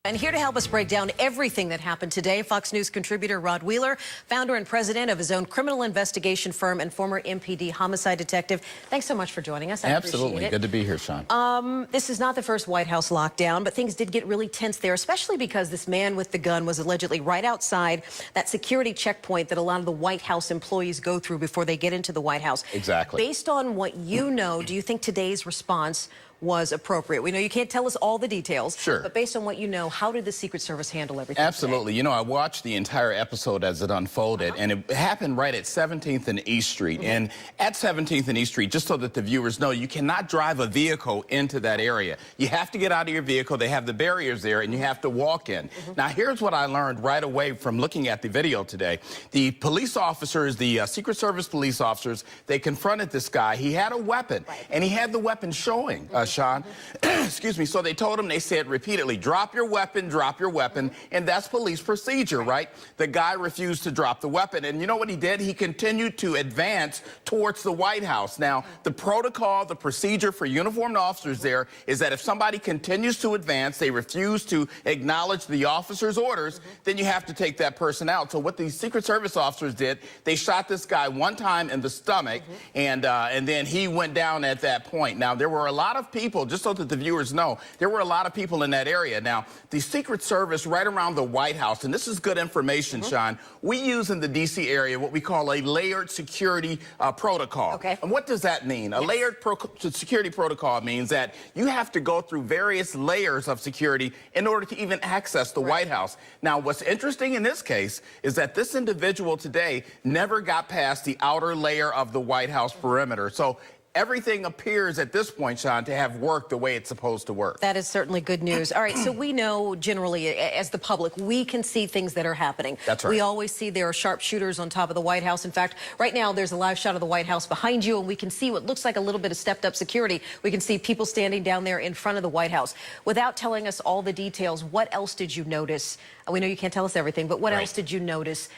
And here to help us break down everything that happened today, Fox News contributor Rod Weiller, founder and president of his own criminal investigation firm and former MPD homicide detective. Thanks so much for joining us. I Absolutely. appreciate it. Good to be here, Sean. This is not the first White House lockdown, but things did get really tense there, especially because this man with the gun was allegedly right outside that security checkpoint that a lot of the White House employees go through before they get into the White House. Exactly. Based on what you know, do you think today's response was appropriate? We know you can't tell us all the details. Sure. But based on what you know, how did the Secret Service handle everything Absolutely. today? You know, I watched the entire episode as it unfolded, and it happened right at 17th and East Street. And at 17th and East Street, just so that the viewers know, you cannot drive a vehicle into that area. You have to get out of your vehicle. They have the barriers there, and you have to walk in. Now, here's what I learned right away from looking at the video today. The police officers, the Secret Service police officers, they confronted this guy. He had a weapon, and he had the weapon showing, Sean. Excuse me. So they told him, they said repeatedly, drop your weapon, and that's police procedure, right? The guy refused to drop the weapon, and you know what he did? He continued to advance towards the White House. Now, the protocol, the procedure for uniformed officers there is that if somebody continues to advance, they refuse to acknowledge the officer's orders, then you have to take that person out. So what the Secret Service officers did, they shot this guy one time in the stomach, and then he went down at that point. Now, there were a lot of people, just so that the viewers know, there were a lot of people in that area. Now, the Secret Service right around the White House, and this is good information, Sean, we use in the D.C. area what we call a layered security protocol. Okay. And what does that mean? A layered security protocol means that you have to go through various layers of security in order to even access the White House. Now, what's interesting in this case is that this individual today never got past the outer layer of the White House perimeter. So everything appears at this point, Sean, to have worked the way it's supposed to work. That is certainly good news. All right, so we know generally, as the public, we can see things that are happening. That's right. We always see there are sharpshooters on top of the White House. In fact, right now there's a live shot of the White House behind you, and we can see what looks like a little bit of stepped-up security. We can see people standing down there in front of the White House. Without telling us all the details, what else did you notice? We know you can't tell us everything, but what else did you notice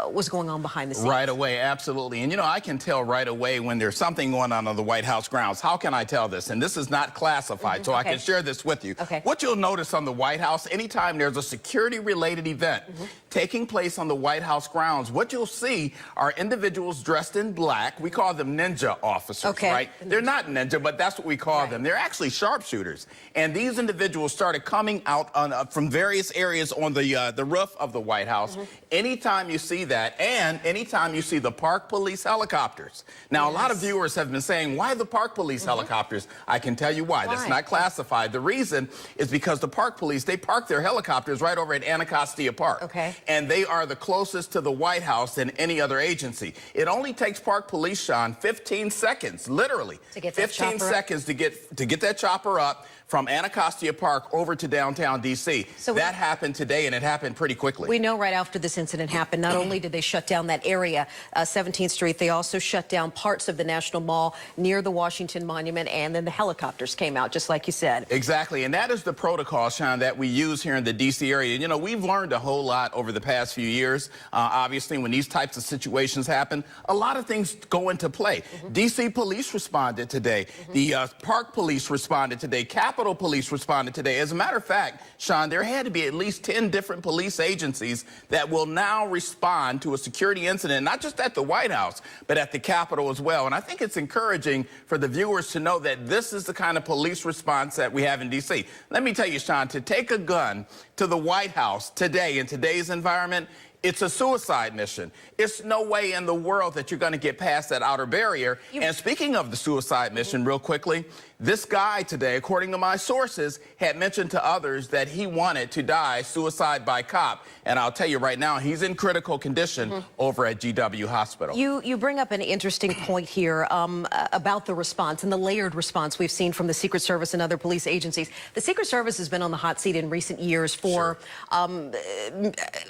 was going on behind the scenes? Right away, absolutely. And you know, I can tell right away when there's something going on the White House grounds. How can I tell this? And this is not classified, so I can share this with you. What you'll notice on the White House, anytime there's a security-related event taking place on the White House grounds, what you'll see are individuals dressed in black. We call them ninja officers, right? They're not ninja, but that's what we call them. They're actually sharpshooters. And these individuals started coming out from various areas on the roof of the White House. Anytime you see that, and anytime you see the Park Police helicopters. Now, a lot of viewers have been saying, why the Park Police helicopters? I can tell you why. That's not classified. The reason is because the Park Police, they park their helicopters right over at Anacostia Park. And they are the closest to the White House than any other agency. It only takes Park Police, Sean, 15 seconds, literally, to get 15 seconds to get that chopper up from Anacostia Park over to downtown D.C. So that happened today, and it happened pretty quickly. We know right after this incident happened, not only did they shut down that area, 17th Street, they also shut down parts of the National Mall near the Washington Monument, and then the helicopters came out, just like you said. Exactly, and that is the protocol, Sean, that we use here in the D.C. area. You know, we've learned a whole lot over the past few years. Obviously, when these types of situations happen, a lot of things go into play. D.C. police responded today. The Park Police responded today. Capitol Police responded today. As a matter of fact, Sean, there had to be at least 10 different police agencies that will now respond to a security incident, not just at the White House, but at the Capitol as well. And I think it's encouraging for the viewers to know that this is the kind of police response that we have in D.C. Let me tell you, Sean, to take a gun to the White House today, in today's environment, it's a suicide mission. It's no way in the world that you're going to get past that outer barrier. And speaking of the suicide mission, real quickly, this guy today, according to my sources, had mentioned to others that he wanted to die suicide by cop. And I'll tell you right now, he's in critical condition over at GW Hospital. You bring up an interesting point here about the response and the layered response we've seen from the Secret Service and other police agencies. The Secret Service has been on the hot seat in recent years for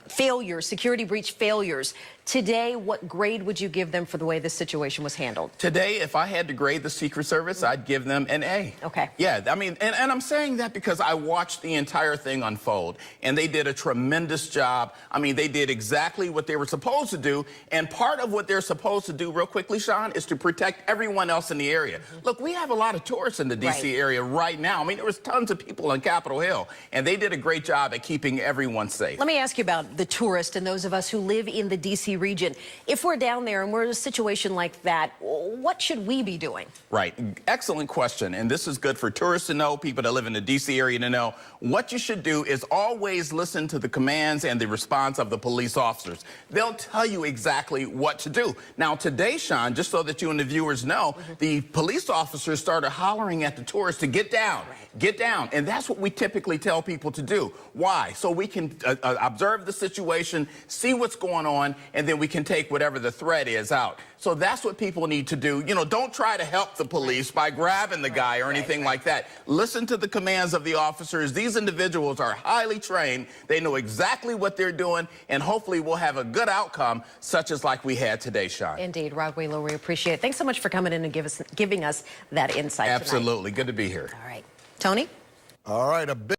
failures, security security breach failures. Today, what grade would you give them for the way this situation was handled? Today, if I had to grade the Secret Service, I'd give them an A. Okay. Yeah, I mean, and I'm saying that because I watched the entire thing unfold, and they did a tremendous job. I mean, they did exactly what they were supposed to do, and part of what they're supposed to do, real quickly, Sean, is to protect everyone else in the area. Look, we have a lot of tourists in the D.C. area right now. I mean, there was tons of people on Capitol Hill, and they did a great job at keeping everyone safe. Let me ask you about the tourists and those of us who live in the D.C. region. If we're down there and we're in a situation like that, what should we be doing? Right. Excellent question. And this is good for tourists to know, people that live in the D.C. area to know. What you should do is always listen to the commands and the response of the police officers. They'll tell you exactly what to do. Now, today, Sean, just so that you and the viewers know, the police officers started hollering at the tourists to get down. Get down. And that's what we typically tell people to do. Why? So we can observe the situation, see what's going on, and then we can take whatever the threat is out. So that's what people need to do. You know, don't try to help the police by grabbing the guy or anything like that. Listen to the commands of the officers. These individuals are highly trained. They know exactly what they're doing, and hopefully we'll have a good outcome, such as like we had today, Sean. Indeed. Rod Weiller, we appreciate it. Thanks so much for coming in and giving us that insight Absolutely. tonight. Good to be here. All right. Tony? All right, a big